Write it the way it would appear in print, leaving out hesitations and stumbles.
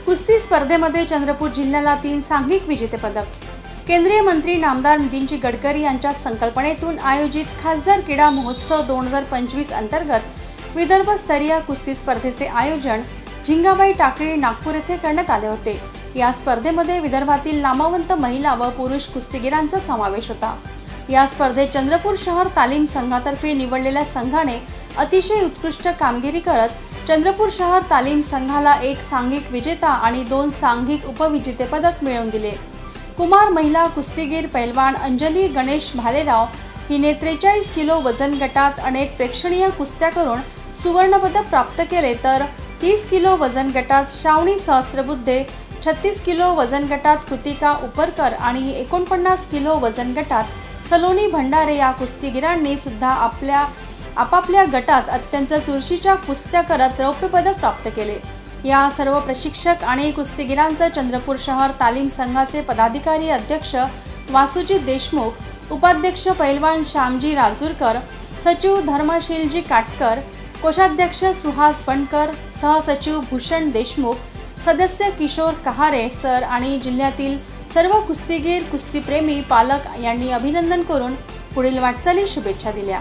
कुस्ती स्पर्धेमध्ये चंद्रपूर जिल्ह्याला 3 सांघिक विजेतेपदक। केंद्रीय मंत्री नामदार नितीन गडकरी यांच्या संकल्पनेतून आयोजित खासदार क्रीडा महोत्सव 2025 अंतर्गत विदर्भ स्तरीय कुस्ती स्पर्धेचे आयोजन झिंगाबाई टाकळी नागपूर येथे करण्यात आले होते। या स्पर्धेमध्ये विदर्भातील नामवंत महिला व पुरुष कुस्तीगीरांचा समावेश होता। या स्पर्धेत चंद्रपूर शहर तालीम संघातर्फे निवडलेल्या संघाने अतिशय उत्कृष्ट कामगिरी करत चंद्रपूर शहर तालीम संघाला 1 सांघिक विजेता आणि 2 सांघिक उपविजेतेपदक मिळवून दिले। कुमार महिला कुस्तीगीर पैलवान अंजली गणेश भालेराव हिने 43 किलो वजन गटात अनेक प्रेक्षणीय कुस्त्या करून सुवर्णपदक प्राप्त केले, तर 30 किलो वजन गटात श्रावणी सहस्त्रबुद्धे, 36 किलो वजन गटात कृतिका उपरकर आणि 49 किलो वजन गटात सलोनी भंडारे या कुस्तीगीरांनी सुद्धा आपापल्या गटात अत्यंत चुरशीच्या कुस्त्या करत रौप्य पदक प्राप्त केले। या सर्व प्रशिक्षक आणि कुस्तीगीरांचा चंद्रपूर शहर तालीम संघाचे पदाधिकारी अध्यक्ष वासुजी देशमुख, उपाध्यक्ष पैलवान श्यामजी राजूरकर, सचिव धर्मशीलजी काटकर, कोषाध्यक्ष सुहास बनकर, सहसचिव भूषण देशमुख, सदस्य किशोर कहारे सर आणि जिल्ह्यातील सर्व कुस्तीगीर, कुस्तीप्रेमी, पालक यांनी अभिनंदन करून पुढील वाटचालीस शुभेच्छा दिल्या।